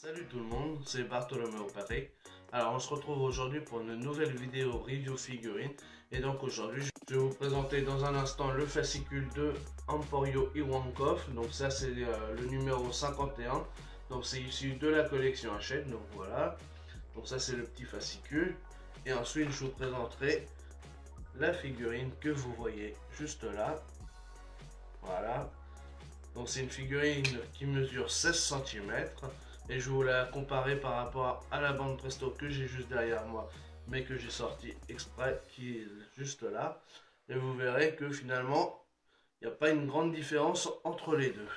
Salut tout le monde, c'est Bartholoméo Patrick. Alors on se retrouve aujourd'hui pour une nouvelle vidéo review figurine. Et donc aujourd'hui je vais vous présenter dans un instant le fascicule de Emporio Iwankov. Donc ça c'est le numéro 51. Donc c'est issu de la collection Hachette. Donc voilà. Donc ça c'est le petit fascicule. Et ensuite je vous présenterai la figurine que vous voyez juste là. Voilà. Donc c'est une figurine qui mesure 16 cm. Et je vous la comparer par rapport à la bande Presto que j'ai juste derrière moi, mais que j'ai sorti exprès, qui est juste là. Et vous verrez que finalement, il n'y a pas une grande différence entre les deux.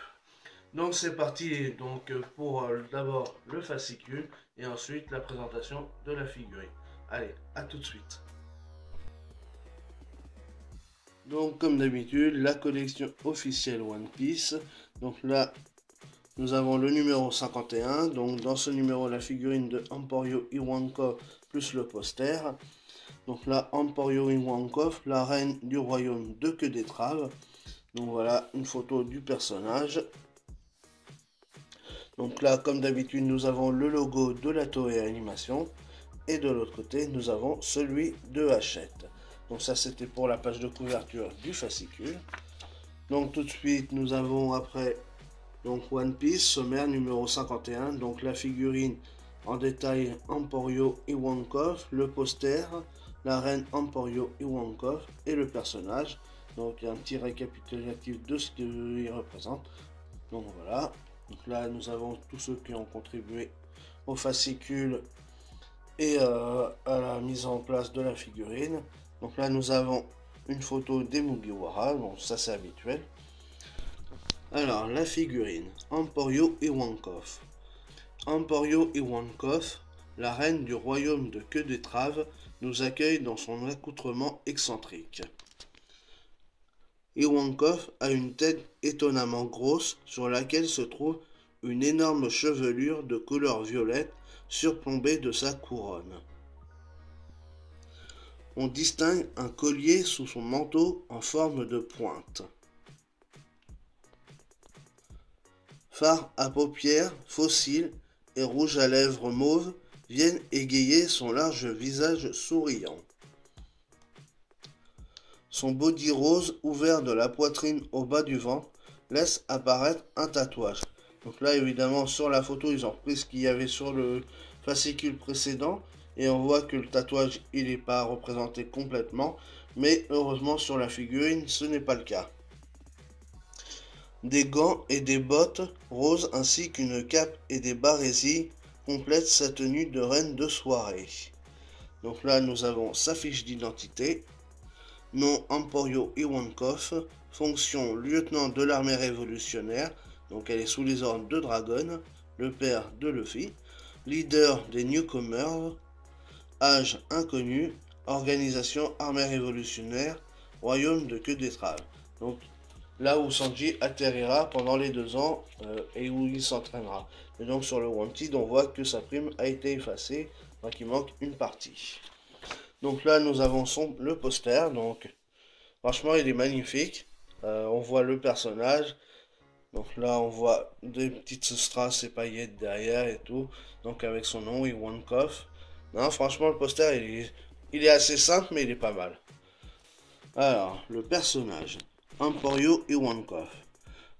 Donc c'est parti donc pour d'abord le fascicule et ensuite la présentation de la figurine. Allez, à tout de suite. Donc comme d'habitude, la collection officielle One Piece. Donc là, nous avons le numéro 51, donc dans ce numéro la figurine de Emporio Iwankov plus le poster. Donc là Emporio Iwankov, la reine du royaume de Queue d'Étrave. Donc voilà une photo du personnage. Donc là comme d'habitude nous avons le logo de la Toei Animation. Et de l'autre côté nous avons celui de Hachette. Donc ça c'était pour la page de couverture du fascicule. Donc tout de suite nous avons après donc One Piece, sommaire numéro 51, donc la figurine en détail Emporio Iwankov, le poster, la reine Emporio Iwankov et le personnage. Donc un petit récapitulatif de ce qu'il représente. Donc voilà, donc là nous avons tous ceux qui ont contribué au fascicule et à la mise en place de la figurine. Donc là nous avons une photo des Mugiwara, bon ça c'est habituel. Alors, la figurine, Emporio Iwankov. Emporio Iwankov, la reine du royaume de Queue d'Étrave, nous accueille dans son accoutrement excentrique. Iwankov a une tête étonnamment grosse sur laquelle se trouve une énorme chevelure de couleur violette surplombée de sa couronne. On distingue un collier sous son manteau en forme de pointe. Fard à paupières, faux cils et rouge à lèvres mauve viennent égayer son large visage souriant. Son body rose ouvert de la poitrine au bas du ventre laisse apparaître un tatouage. Donc là évidemment sur la photo ils ont repris ce qu'il y avait sur le fascicule précédent et on voit que le tatouage il n'est pas représenté complètement, mais heureusement sur la figurine ce n'est pas le cas. Des gants et des bottes roses ainsi qu'une cape et des barésilles complètent sa tenue de reine de soirée. Donc là nous avons sa fiche d'identité, nom Emporio Iwankov, fonction lieutenant de l'armée révolutionnaire, donc elle est sous les ordres de Dragon, le père de Luffy, leader des newcomers, âge inconnu, organisation armée révolutionnaire, royaume de Queue d'Étrave. Donc là où Sanji atterrira pendant les 2 ans et où il s'entraînera. Et donc sur le Wanted, on voit que sa prime a été effacée, donc il manque une partie. Donc là nous avons le poster, donc franchement il est magnifique. On voit le personnage, donc là on voit des petites strass et paillettes derrière et tout, donc avec son nom Iwankov. Non franchement le poster il est assez simple mais il est pas mal. Alors le personnage. Emporio Iwankov.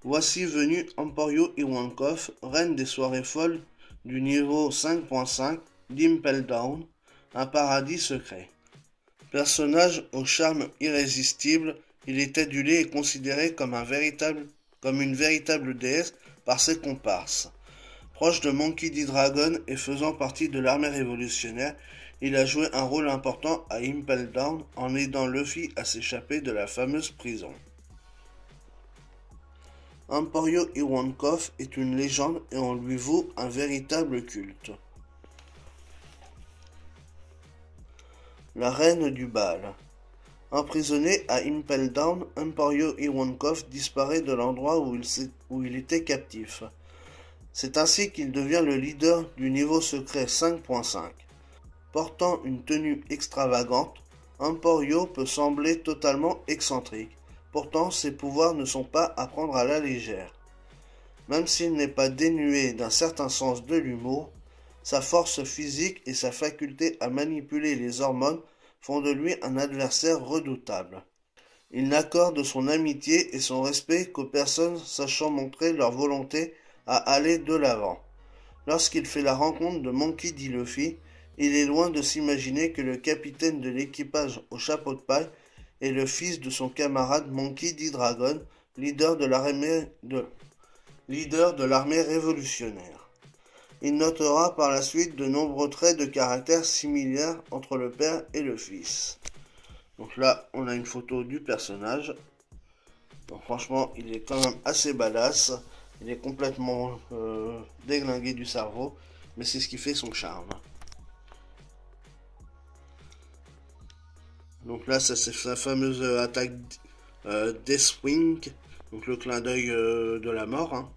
Voici venu Emporio Iwankov, reine des soirées folles du niveau 5.5 d'Impel Down, un paradis secret. Personnage au charme irrésistible, il est adulé et considéré comme une véritable déesse par ses comparses. Proche de Monkey D. Dragon et faisant partie de l'armée révolutionnaire, il a joué un rôle important à Impel Down en aidant Luffy à s'échapper de la fameuse prison. Emporio Iwankov est une légende et on lui voue un véritable culte. La reine du bal. Emprisonné à Impel Down, Emporio Iwankov disparaît de l'endroit où il était captif. C'est ainsi qu'il devient le leader du niveau secret 5.5. Portant une tenue extravagante, Emporio peut sembler totalement excentrique. Pourtant, ses pouvoirs ne sont pas à prendre à la légère. Même s'il n'est pas dénué d'un certain sens de l'humour, sa force physique et sa faculté à manipuler les hormones font de lui un adversaire redoutable. Il n'accorde son amitié et son respect qu'aux personnes sachant montrer leur volonté à aller de l'avant. Lorsqu'il fait la rencontre de Monkey D. Luffy, il est loin de s'imaginer que le capitaine de l'équipage au chapeau de paille est le fils de son camarade Monkey D. Dragon, leader de l'armée révolutionnaire. Il notera par la suite de nombreux traits de caractère similaires entre le père et le fils. Donc là, on a une photo du personnage. Donc franchement, il est quand même assez badass. Il est complètement déglingué du cerveau, mais c'est ce qui fait son charme. Donc là, ça c'est sa fameuse attaque Deathwing, donc le clin d'œil de la mort. Hein.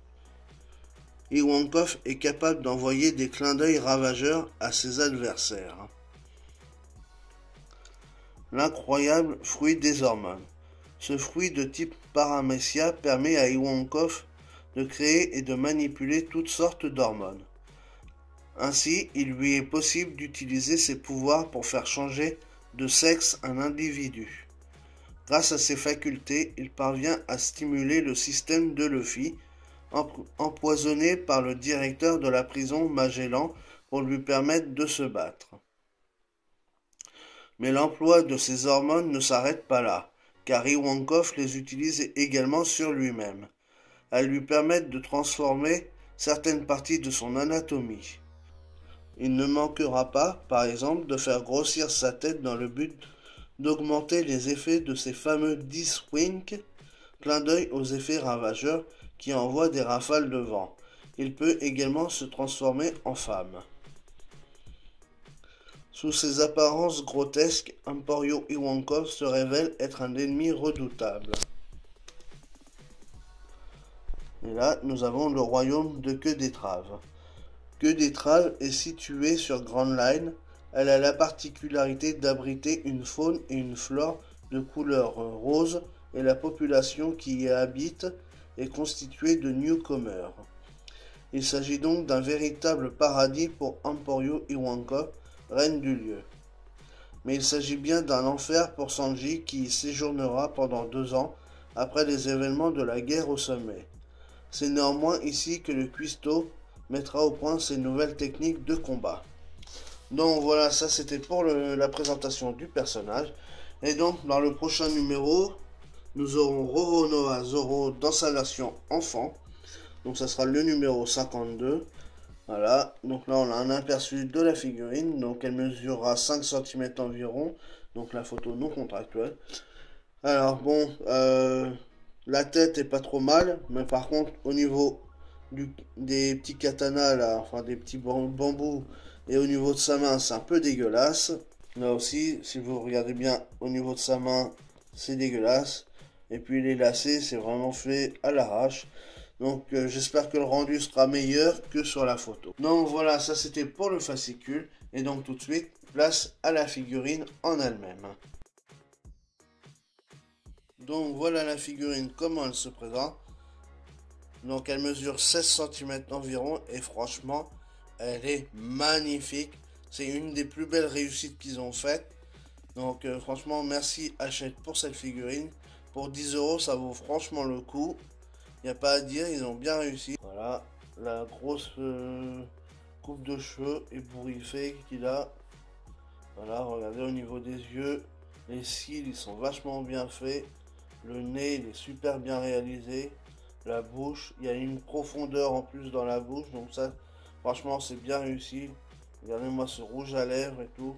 Iwankov est capable d'envoyer des clins d'œil ravageurs à ses adversaires. L'incroyable fruit des hormones. Ce fruit de type paramecia permet à Iwankov de créer et de manipuler toutes sortes d'hormones. Ainsi, il lui est possible d'utiliser ses pouvoirs pour faire changer de sexe un individu. Grâce à ses facultés, il parvient à stimuler le système de Luffy, empoisonné par le directeur de la prison Magellan pour lui permettre de se battre. Mais l'emploi de ces hormones ne s'arrête pas là, car Iwankov les utilise également sur lui-même. Elles lui permettent de transformer certaines parties de son anatomie. Il ne manquera pas, par exemple, de faire grossir sa tête dans le but d'augmenter les effets de ces fameux Deathwing, clin d'œil aux effets ravageurs qui envoient des rafales de vent. Il peut également se transformer en femme. Sous ses apparences grotesques, Emporio Iwankov se révèle être un ennemi redoutable. Et là, nous avons le royaume de Queue d'Étrave. Queue d'Étrave est située sur Grand Line. Elle a la particularité d'abriter une faune et une flore de couleur rose et la population qui y habite est constituée de newcomers. Il s'agit donc d'un véritable paradis pour Emporio Iwankov, reine du lieu. Mais il s'agit bien d'un enfer pour Sanji qui y séjournera pendant 2 ans après les événements de la guerre au sommet. C'est néanmoins ici que le cuistot mettra au point ses nouvelles techniques de combat. Donc voilà, ça c'était pour la présentation du personnage. Et donc dans le prochain numéro, nous aurons Roronoa Zoro dans sa version enfant. Donc ça sera le numéro 52. Voilà, donc là on a un aperçu de la figurine. Donc elle mesurera 5 cm environ. Donc la photo non contractuelle. Alors bon, la tête est pas trop mal. Mais par contre au niveau des petits katanas là, enfin des petits bambous, et au niveau de sa main c'est un peu dégueulasse. Là aussi, si vous regardez bien au niveau de sa main, c'est dégueulasse. Et puis les lacets, c'est vraiment fait à l'arrache. Donc j'espère que le rendu sera meilleur que sur la photo. Donc voilà, ça c'était pour le fascicule. Et donc tout de suite, place à la figurine en elle-même. Donc voilà la figurine, comment elle se présente. Donc elle mesure 16 cm environ et franchement, elle est magnifique. C'est une des plus belles réussites qu'ils ont faites. Donc franchement, merci Hachette pour cette figurine. Pour 10 €, ça vaut franchement le coup. Il n'y a pas à dire, ils ont bien réussi. Voilà, la grosse coupe de cheveux ébouriffée qu'il a. Voilà, regardez au niveau des yeux. Les cils, ils sont vachement bien faits. Le nez, il est super bien réalisé. La bouche, il y a une profondeur en plus dans la bouche. Donc ça, franchement, c'est bien réussi. Regardez-moi ce rouge à lèvres et tout.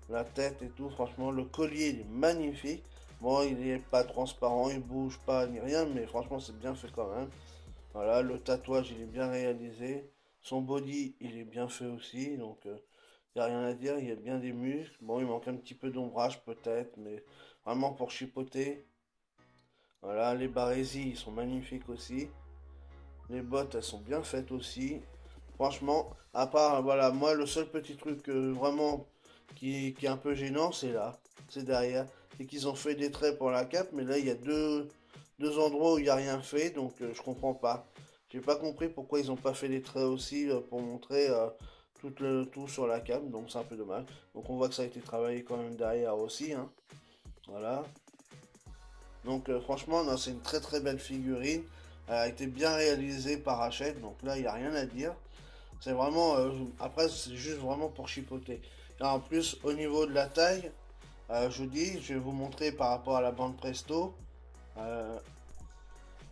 La tête et tout, franchement, le collier, il est magnifique. Bon, il n'est pas transparent, il bouge pas ni rien, mais franchement, c'est bien fait quand même. Voilà, le tatouage, il est bien réalisé. Son body, il est bien fait aussi, donc il n'y a rien à dire, il y a bien des muscles. Bon, il manque un petit peu d'ombrage peut-être, mais vraiment pour chipoter. Voilà, les barésies, ils sont magnifiques aussi. Les bottes, elles sont bien faites aussi. Franchement, à part, voilà, moi, le seul petit truc vraiment qui est un peu gênant, c'est là, c'est derrière. C'est qu'ils ont fait des traits pour la cape, mais là, il y a deux endroits où il n'y a rien fait, donc je comprends pas. J'ai pas compris pourquoi ils ont pas fait les traits aussi pour montrer tout sur la cam, donc c'est un peu dommage. Donc on voit que ça a été travaillé quand même derrière aussi, hein. Voilà. Donc franchement, non, c'est une très très belle figurine. Elle a été bien réalisée par Hachette, donc là il n'y a rien à dire. C'est vraiment, après c'est juste vraiment pour chipoter. Et en plus au niveau de la taille, je vous dis, je vais vous montrer par rapport à la bande Presto. Euh,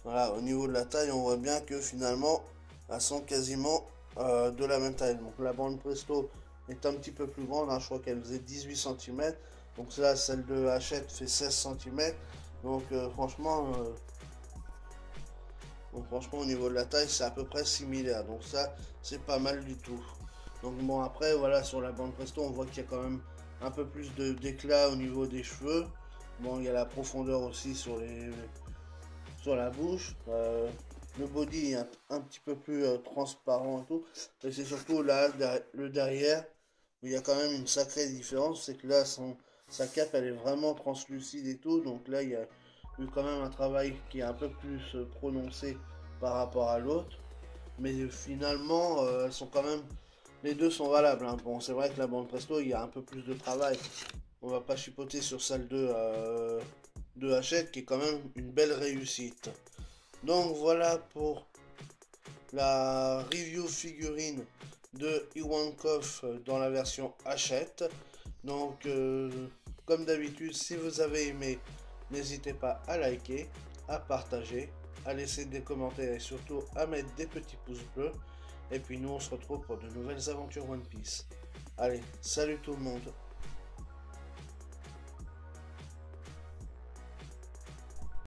voilà, au niveau de la taille, on voit bien que finalement, elles sont quasiment de la même taille. Donc la bande Presto est un petit peu plus grande, hein, je crois qu'elle faisait 18 cm. Donc là, celle de Hachette fait 16 cm. Donc franchement, au niveau de la taille, c'est à peu près similaire. Donc ça, c'est pas mal du tout. Donc bon, après, voilà, sur la bande Presto, on voit qu'il y a quand même un peu plus d'éclat au niveau des cheveux. Bon, il y a la profondeur aussi sur la bouche. Le body est un petit peu plus transparent et tout. Mais c'est surtout là, le derrière, où il y a quand même une sacrée différence. C'est que là, sa cape, elle est vraiment translucide et tout. Donc là, il y a eu quand même un travail qui est un peu plus prononcé par rapport à l'autre. Mais finalement, elles sont quand même... Les deux sont valables, hein. Bon, c'est vrai que la bande Presto, il y a un peu plus de travail. On va pas chipoter sur celle de Hachette, qui est quand même une belle réussite. Donc voilà pour la review figurine de Iwankov dans la version Hachette. Donc comme d'habitude, si vous avez aimé, n'hésitez pas à liker, à partager, à laisser des commentaires et surtout à mettre des petits pouces bleus. Et puis nous on se retrouve pour de nouvelles aventures One Piece. Allez, salut tout le monde!